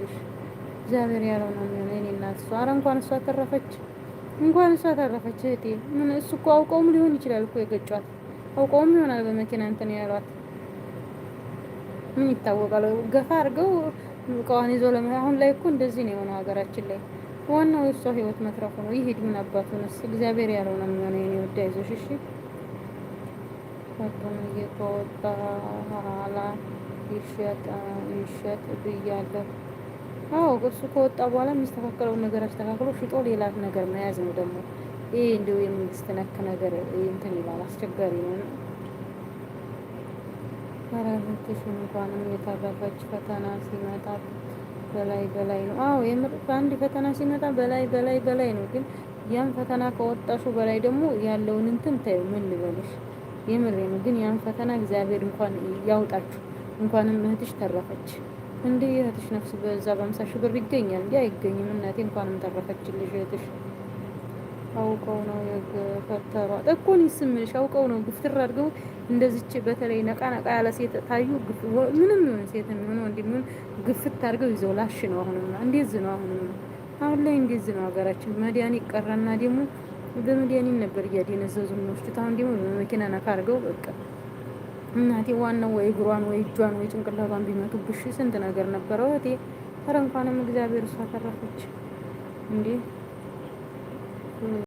ይኸውልሽ እግዚአብሔር ያለው ነው የሚሆነው። የእኔ እናት እሷ ኧረ እንኳን እሷ ተረፈች፣ እንኳን እሷ ተረፈች እህቴ። ምን እሱ እኮ አውቀውም ሊሆን ይችላል እኮ የገጯት፣ አውቀውም ይሆናል በመኪና እንትን ያሏት። ምን ይታወቃል? ገፋ አድርገው እቃዋን ይዘው አሁን ላይ እኮ እንደዚህ ነው የሆነው ሀገራችን ላይ። ዋናው የእሷ ህይወት መትረፉ ነው። ይሄድ ምን አባቱንስ እግዚአብሔር ያለው ነው የሚሆነው። የኔ ውድ አይዞሽ እሺ። ወጡን እየተወጣ ኋላ ይሸጥ ብያለሁ። አዎ እሱ ከወጣ በኋላ የሚስተካከለውን ነገር አስተካክሎ ሽጦ ሌላ ነገር መያዝ ነው ደግሞ። ይሄ እንደው የመንግስት ነክ ነገር እንትን ይላል፣ አስቸጋሪ ነው። አራንተሽ እንኳንም የተረፈች ፈተና ሲመጣ በላይ በላይ ነው። አዎ የምር አንድ ፈተና ሲመጣ በላይ በላይ በላይ ነው። ግን ያን ፈተና ከወጣሹ በላይ ደግሞ ያለውን እንትን ታዩ ምን ልበልሽ፣ የምሬ ነው። ግን ያን ፈተና እግዚአብሔር እንኳን ያውጣችሁ። እንኳንም እህትሽ ተረፈች። እንዴ እህትሽ ነፍስ በዛ በ50 ሺህ ብር ይገኛል እንዴ? አይገኝም እናቴ። እንኳንም ተረፈችልሽ እህትሽ። አውቀው ነው የገፈተሯት እኮ ነው ስምሽ። አውቀው ነው ግፍትር አድርገው እንደዚች። በተለይ ነቃ ነቃ ያለ ሴት ታዩ ምንም ይሁን ሴት የሚሆን ወንድ የሚሆን ግፍት አድርገው ይዘው ላሽ ነው። አሁንማ እንደዚህ ነው። አሁን ላይ እንደዚህ ነው ሀገራችን። መድኃኒት ቀረና ደግሞ በመድኃኒት ነበር እያደነዘዙ የሚወስዱት። አሁን ደግሞ በመኪና ነካ አድርገው በቃ እናቴ። ዋናው ወይ እግሯን ወይ እጇን ወይ ጭንቅላቷን ቢመቱብሽ ስንት ነገር ነበረው እህቴ። ኧረ እንኳንም እግዚአብሔር እሷ ተረፈች እንዴ።